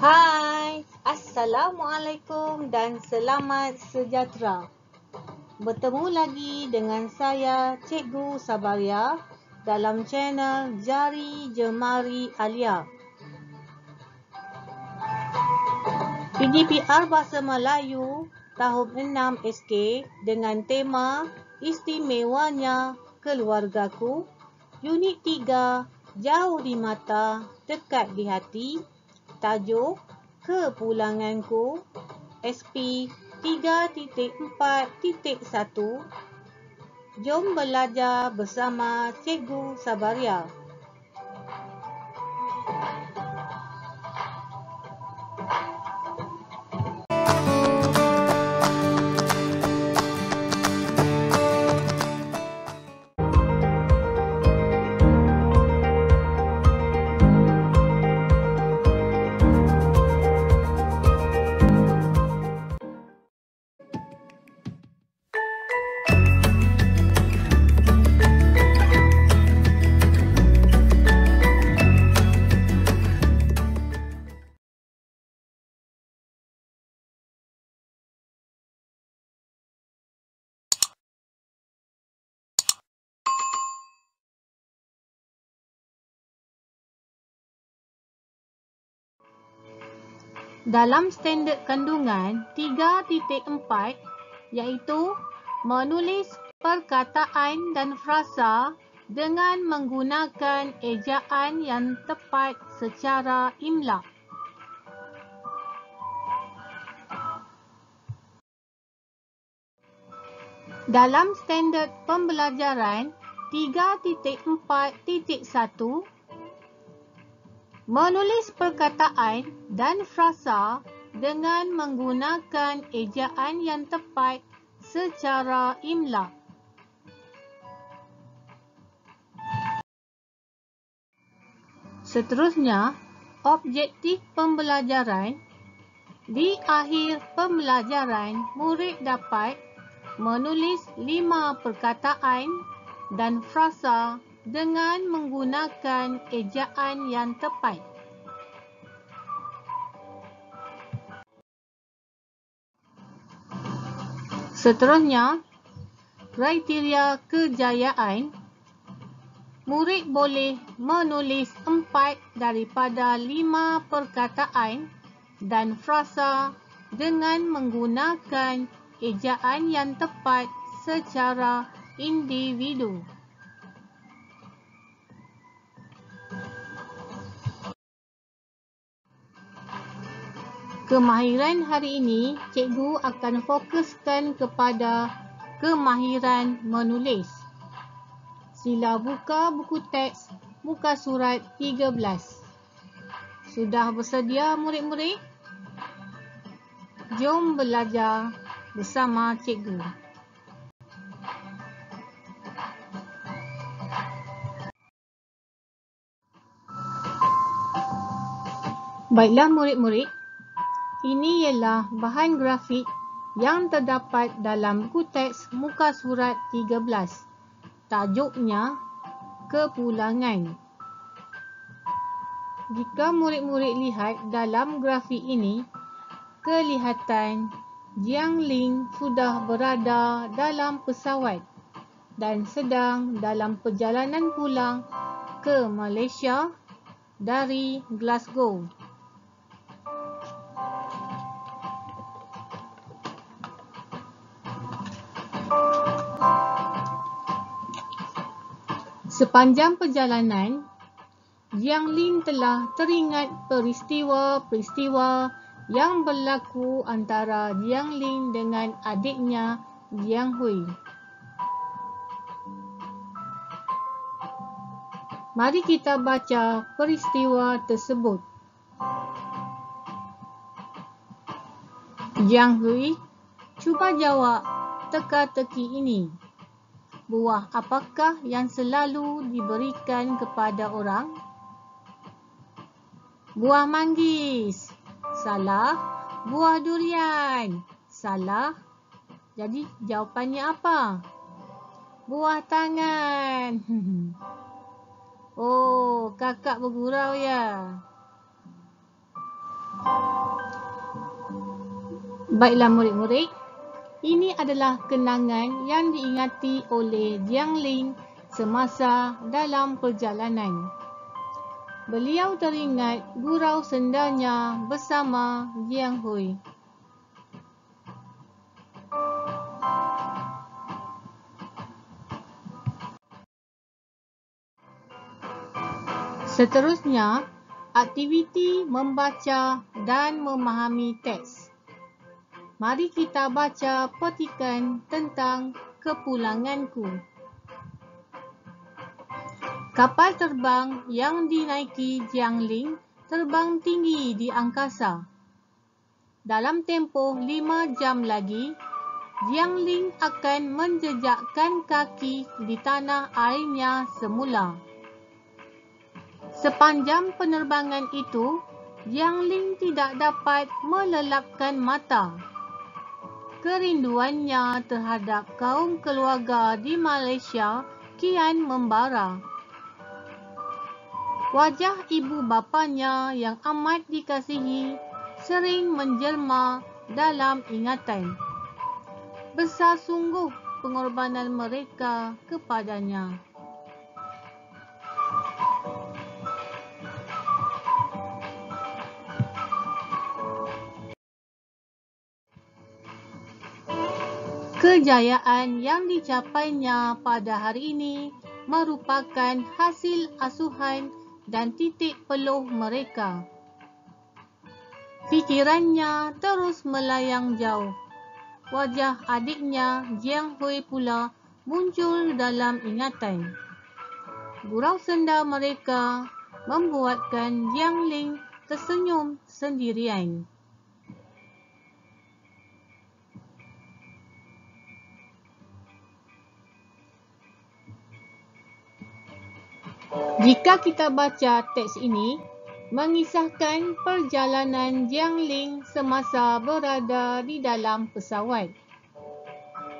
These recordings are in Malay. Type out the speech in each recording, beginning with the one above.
Hai, Assalamualaikum dan selamat sejahtera. Bertemu lagi dengan saya, Cikgu Sabaria dalam channel Jari Jemari Alia. PGPR Bahasa Melayu tahun 6 SK dengan tema Istimewanya Keluargaku, Unit 3, Jauh di Mata, Dekat di Hati. Tajuk Kepulanganku, SP 3.4.1. Jom belajar bersama Cikgu Sabaria. Dalam standard kandungan 3.4 iaitu menulis perkataan dan frasa dengan menggunakan ejaan yang tepat secara imla. Dalam standard pembelajaran 3.4.1, menulis perkataan dan frasa dengan menggunakan ejaan yang tepat secara imla. Seterusnya, objektif pembelajaran. Di akhir pembelajaran, murid dapat menulis 5 perkataan dan frasa dengan menggunakan ejaan yang tepat. Seterusnya, kriteria kejayaan. Murid boleh menulis 4 daripada 5 perkataan dan frasa dengan menggunakan ejaan yang tepat secara individu. Kemahiran hari ini, cikgu akan fokuskan kepada kemahiran menulis. Sila buka buku teks muka surat 13. Sudah bersedia murid-murid? Jom belajar bersama cikgu. Baiklah murid-murid, ini ialah bahan grafik yang terdapat dalam buku teks muka surat 13. Tajuknya Kepulangan. Jika murid-murid lihat dalam grafik ini, kelihatan Jiang Ling sudah berada dalam pesawat dan sedang dalam perjalanan pulang ke Malaysia dari Glasgow. Sepanjang perjalanan, Jiang Ling telah teringat peristiwa-peristiwa yang berlaku antara Jiang Ling dengan adiknya Jiang Hui. Mari kita baca peristiwa tersebut. Jiang Hui, cuba jawab teka-teki ini. Buah apakah yang selalu diberikan kepada orang? Buah manggis. Salah. Buah durian. Salah. Jadi jawapannya apa? Buah tangan. Oh, kakak bergurau ya. Baiklah murid-murid, ini adalah kenangan yang diingati oleh Jiang Ling semasa dalam perjalanan. Beliau teringat gurau sendanya bersama Jiang Hui. Seterusnya, aktiviti membaca dan memahami teks. Mari kita baca petikan tentang kepulanganku. Kapal terbang yang dinaiki Jiang Ling terbang tinggi di angkasa. Dalam tempoh 5 jam lagi, Jiang Ling akan menjejakkan kaki di tanah airnya semula. Sepanjang penerbangan itu, Jiang Ling tidak dapat melelapkan mata. Kerinduannya terhadap kaum keluarga di Malaysia kian membara. Wajah ibu bapanya yang amat dikasihi sering menjelma dalam ingatan. Besar sungguh pengorbanan mereka kepadanya. Kejayaan yang dicapainya pada hari ini merupakan hasil asuhan dan titik peluh mereka. Fikirannya terus melayang jauh. Wajah adiknya Jiang Hui pula muncul dalam ingatan. Gurau senda mereka membuatkan Jiang Ling tersenyum sendirian. Jika kita baca teks ini, mengisahkan perjalanan Jiang Ling semasa berada di dalam pesawat.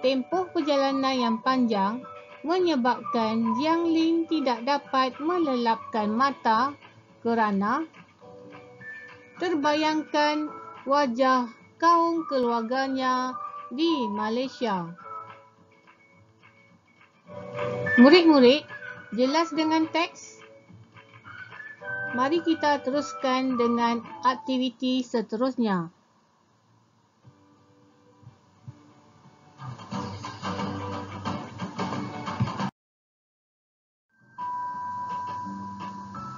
Tempoh perjalanan yang panjang menyebabkan Jiang Ling tidak dapat melelapkan mata kerana terbayangkan wajah kaum keluarganya di Malaysia. Murid-murid, jelas dengan teks? Mari kita teruskan dengan aktiviti seterusnya.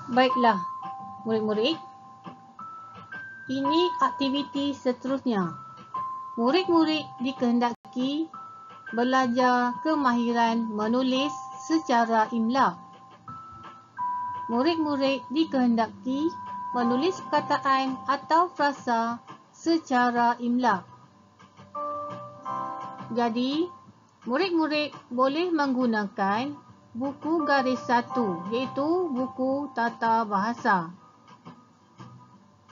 Baiklah, murid-murid. Ini aktiviti seterusnya. Murid-murid dikehendaki belajar kemahiran menulis secara imla. Murid-murid dikehendaki menulis perkataan atau frasa secara imla. Jadi, murid-murid boleh menggunakan buku garis 1, iaitu buku tata bahasa.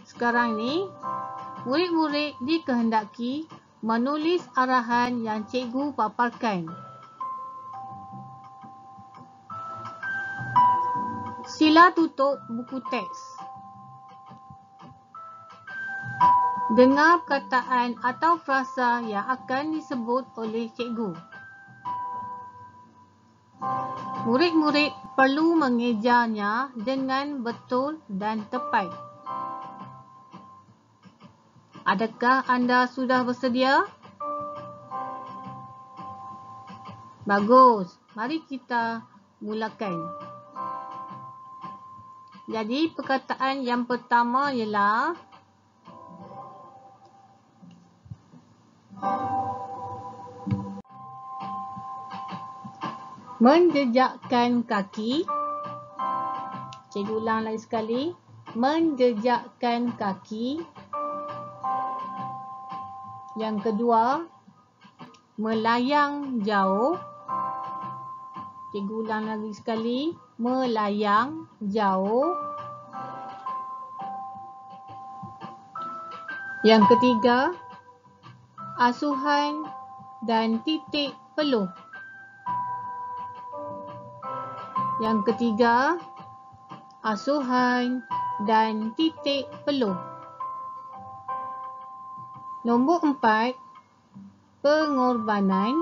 Sekarang ni, murid-murid dikehendaki menulis arahan yang cikgu paparkan. Sila tutup buku teks. Dengar perkataan atau frasa yang akan disebut oleh cikgu. Murid-murid perlu mengejarnya dengan betul dan tepat. Adakah anda sudah bersedia? Bagus. Mari kita mulakan. Jadi perkataan yang pertama ialah menjejakkan kaki. Cikgu ulang lagi sekali. Menjejakkan kaki. Yang kedua, melayang jauh. Cikgu ulang lagi sekali. Melayang jauh. Yang ketiga, asuhan dan titik peluh. Yang ketiga, asuhan dan titik peluh. Nombor 4, pengorbanan.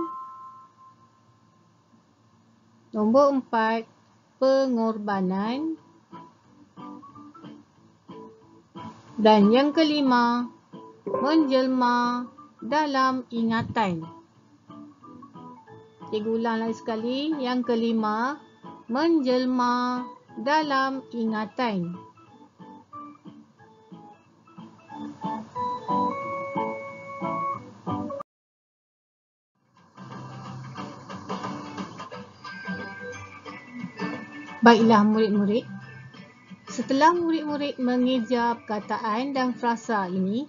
Nombor 4, pengorbanan. Dan yang kelima, menjelma dalam ingatan. Cikgu ulang lagi sekali. Yang kelima, menjelma dalam ingatan. Baiklah murid-murid, setelah murid-murid mengeja perkataan dan frasa ini,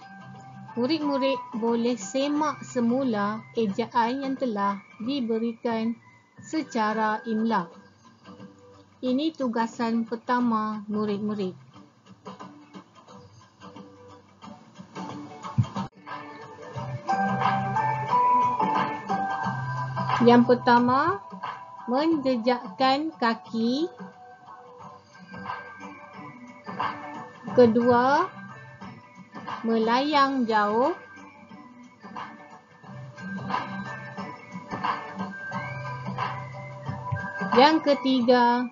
murid-murid boleh semak semula ejaan yang telah diberikan secara imla. Ini tugasan pertama murid-murid. Yang pertama, menjejakkan kaki. Kedua, melayang jauh. Yang ketiga,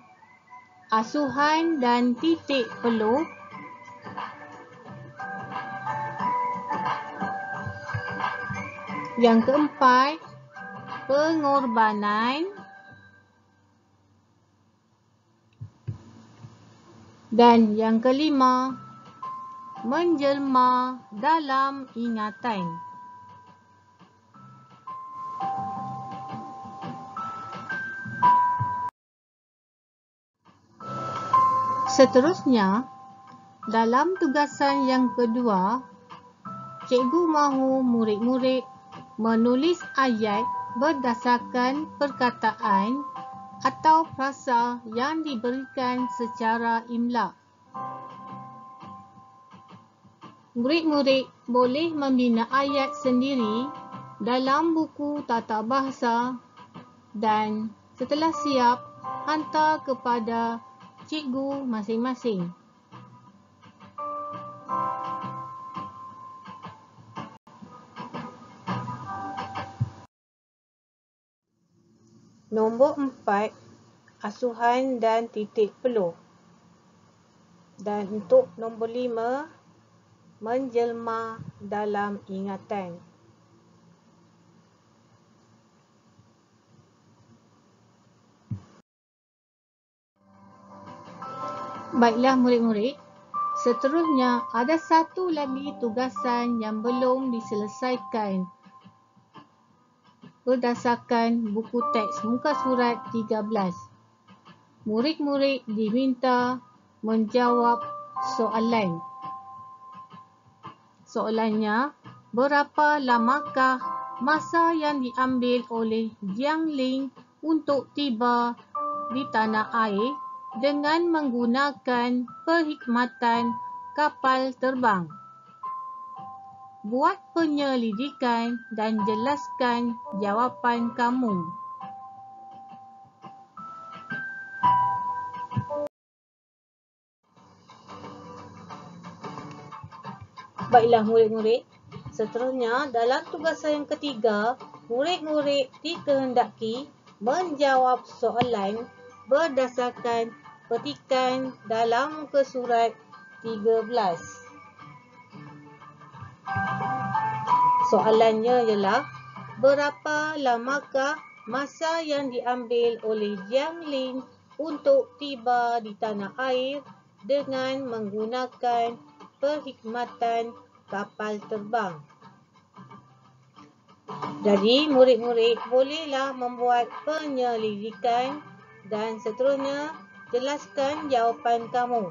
asuhan dan titik peluh. Yang keempat, pengorbanan. Dan yang kelima, menjelma dalam ingatan. Seterusnya, dalam tugasan yang kedua, cikgu mahu murid-murid menulis ayat berdasarkan perkataan atau frasa yang diberikan secara imla. Murid-murid boleh membina ayat sendiri dalam buku tata bahasa dan setelah siap, hantar kepada cikgu masing-masing. Nombor 4, asuhan dan titik peluh. Dan untuk nombor 5, menjelma dalam ingatan. Baiklah murid-murid, seterusnya ada satu lagi tugasan yang belum diselesaikan berdasarkan buku teks muka surat 13. Murid-murid diminta menjawab soalan. Soalannya, berapa lamakah masa yang diambil oleh Jiang Ling untuk tiba di tanah air dengan menggunakan perkhidmatan kapal terbang? Buat penyelidikan dan jelaskan jawapan kamu. Baiklah murid-murid, seterusnya dalam tugasan yang ketiga, murid-murid dikehendaki menjawab soalan berdasarkan petikan dalam muka surat 13. Soalannya ialah, berapa lamakah masa yang diambil oleh Jiang Ling untuk tiba di tanah air dengan menggunakan perkhidmatan kapal terbang? Jadi, murid-murid bolehlah membuat penyelidikan dan seterusnya jelaskan jawapan kamu.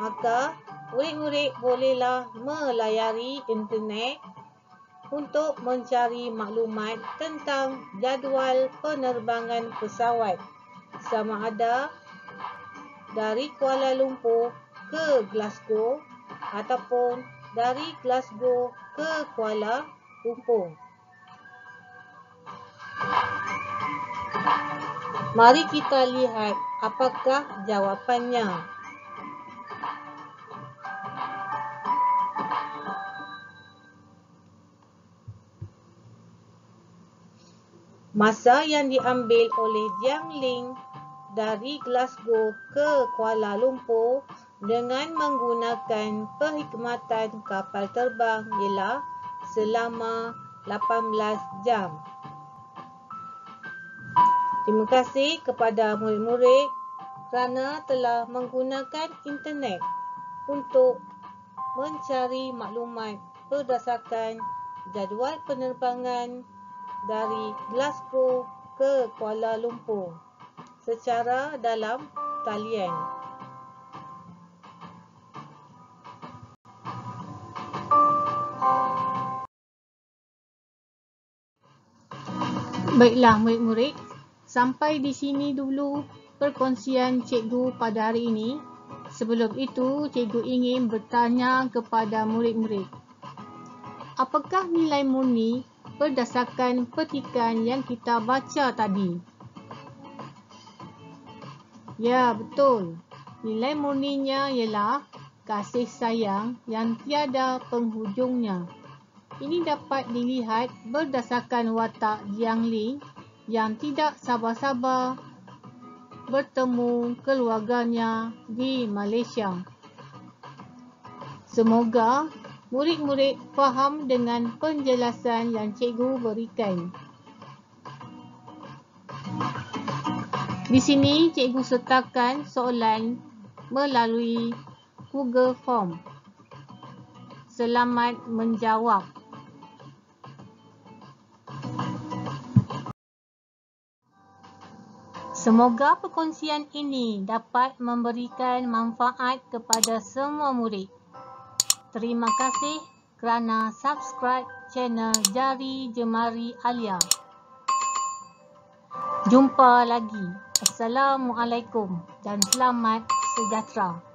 Maka, murid-murid bolehlah melayari internet untuk mencari maklumat tentang jadual penerbangan pesawat sama ada dari Kuala Lumpur ke Glasgow ataupun dari Glasgow ke Kuala Lumpur. Mari kita lihat apakah jawapannya. Masa yang diambil oleh Jiang Ling dari Glasgow ke Kuala Lumpur dengan menggunakan perkhidmatan kapal terbang ialah selama 18 jam. Terima kasih kepada murid-murid kerana telah menggunakan internet untuk mencari maklumat berdasarkan jadual penerbangan dari Glasgow ke Kuala Lumpur secara dalam talian. Baiklah murid-murid, sampai di sini dulu perkongsian cikgu pada hari ini. Sebelum itu, cikgu ingin bertanya kepada murid-murid. Apakah nilai murni berdasarkan petikan yang kita baca tadi? Ya, betul. Nilai murninya ialah kasih sayang yang tiada penghujungnya. Ini dapat dilihat berdasarkan watak Jiang Ling yang tidak sabar-sabar bertemu keluarganya di Malaysia. Semoga murid-murid faham dengan penjelasan yang cikgu berikan. Di sini cikgu sertakan soalan melalui Google Form. Selamat menjawab. Semoga perkongsian ini dapat memberikan manfaat kepada semua murid. Terima kasih kerana subscribe channel Jari Jemari Alia. Jumpa lagi. Assalamualaikum dan selamat sejahtera.